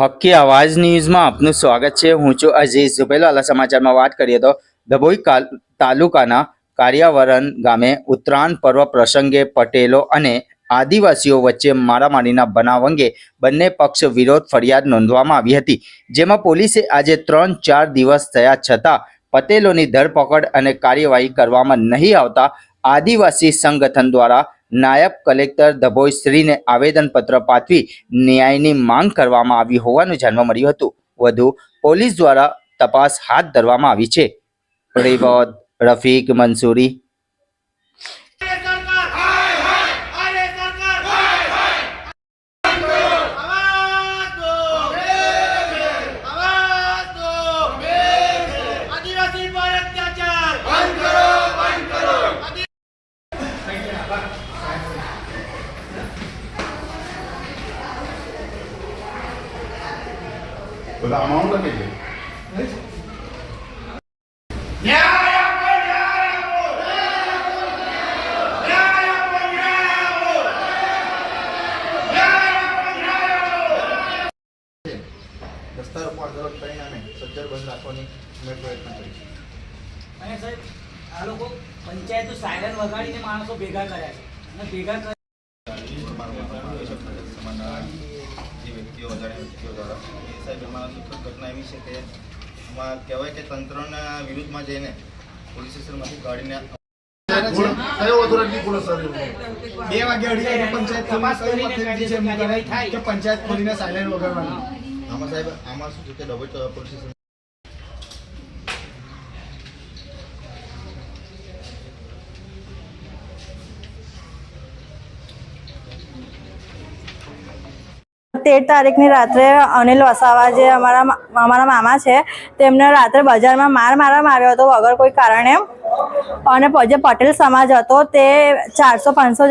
હક્કી આવાજ ન્યૂઝમાં આપનું સ્વાગત છે। હું છું અઝીઝ ઝુબેલાલા। સમાચારમાં વાત કરીએ તો ડભોઈ તાલુકાના કારિયાવરણ ગામે ઉત્તરાયણ પર્વ પ્રસંગે પટેલો અને આદિવાસીઓ વચ્ચે મારામારીના બનાવ અંગે બંને પક્ષ વિરોધ ફરિયાદ નોંધવામાં આવી હતી, જેમાં પોલીસે આજે 3-4 દિવસ થયા છતાં પટેલોની ધરપકડ અને કાર્યવાહી કરવામાં નહીં આવતા આદિવાસી સંગઠન દ્વારા નાયબ કલેક્ટર ડભોઈ શ્રીને આવેદનપત્ર પાઠવી ન્યાયની માંગ કરવામાં આવી હોવાનું જાણવા મળ્યું હતું। વધુ પોલીસ દ્વારા તપાસ હાથ ધરવામાં આવી છે। રિપોર્ટ રફીક મંસૂરી। બધા અમાઉન્ટ લખી છે। રસ્તા ઉપર આંદોલન પરિણામે સજ્જડ બંધ રાખવાની અમે પ્રયત્ન કરીશું। અને સાહેબ આ લોકો પંચાયતનું સાયરન વગાડીને માણસો ભેગા કર્યા છે અને ભેગા જે વ્યક્તિઓ અજાણ્યા વ્યક્તિઓ દ્વારા એ સાહેબ એમાં દુઃખદ ઘટના એવી છે કે એમાં કહેવાય કે તંત્રના વિરુદ્ધમાં જઈને પોલીસ સ્ટેશનમાંથી ગાડીને કયો ઓથોરિટી પોલીસ સર 2 વાગે અઢી પંચાયત તપાસ કરીને કે પંચાયત ખોલીને સાયલેન્ટ વગાડવાની। આમાં સાહેબ આમાં શું છે કે ડભોઈ પોલીસ સ્ટેશન તારીખની રાત્રે અનિલ વસાવા જે અમારા મામા છે તેમને રાત્રે બજારમાં માર્યો હતો વગર કોઈ કારણે। અને જે પટેલ સમાજ હતો તે 400-500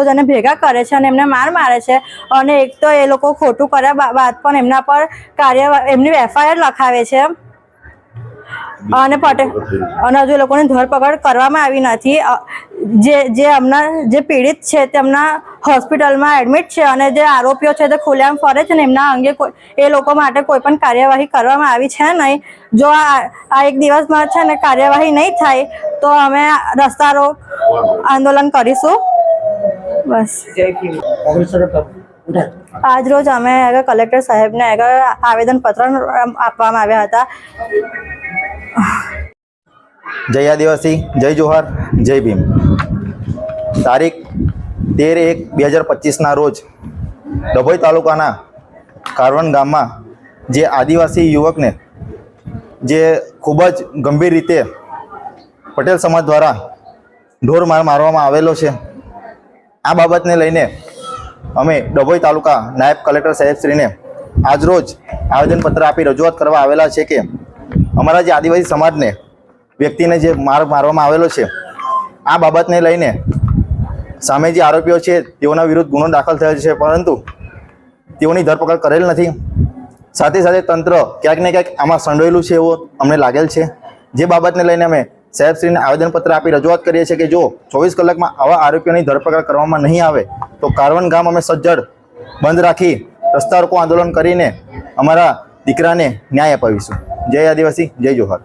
જણને ભેગા કરે છે અને એમને મારે છે। અને એક તો એ લોકો ખોટું કર્યા બાદ પણ એમના પર એમની FIR લખાવે છે અને હજુ એ લોકોની ધરપકડ કરવામાં આવી નથી। જે પીડિત છે તેમના હોસ્પિટલમાં એડમિટ છે અને જે આરોપીઓ છે તે ખુલ્લેઆમ ફરે છે ને એમના અંગે એ લોકો માટે કોઈ પણ કાર્યવાહી કરવામાં આવી છે નહીં। જો આ એક દિવસમાં છે ને કાર્યવાહી નહીં થાય તો અમે રસ્તા રોક આંદોલન કરીશું। બસ આજ રોજ અમે કલેક્ટર સાહેબને આવેદનપત્ર આપવામાં આવ્યા હતા। જય આદિવાસી, જય જોહાર, જય ભીમ। તારીખ 13/1/2025ના રોજ ડભોઈ તાલુકાના કારવણ ગામમાં જે આદિવાસી યુવકને જે ખૂબ જ ગંભીર રીતે પટેલ સમાજ દ્વારા ઢોર મારવામાં આવેલો છે, આ બાબતને લઈને અમે ડભોઈ તાલુકા નાયબ કલેક્ટર સાહેબશ્રીને આજરોજ આવેદનપત્ર આપી રજૂઆત કરવા આવેલા છે કે અમારા જે આદિવાસી સમાજને વ્યક્તિને જે મારવામાં આવેલો છે આ બાબતને લઈને સામે જે આરોપીઓ છે તેઓના વિરુદ્ધ ગુનો દાખલ થયેલ છે, પરંતુ તેઓની ધરપકડ કરેલ નથી। સાથે સાથે તંત્ર ક્યાંક ને ક્યાંક આમાં સંડોયેલું છે એવું અમને લાગેલ છે, જે બાબતને લઈને અમે સાહેબશ્રીને આવેદનપત્ર આપી રજૂઆત કરીએ છીએ કે જો 24 કલાકમાં આવા આરોપીઓની ધરપકડ કરવામાં નહીં આવે તો કારવણ ગામ અમે સજ્જડ બંધ રાખી રસ્તા રોકો આંદોલન કરીને અમારા દીકરાને ન્યાય અપાવીશું। જય આદિવાસી, જય જોહાર।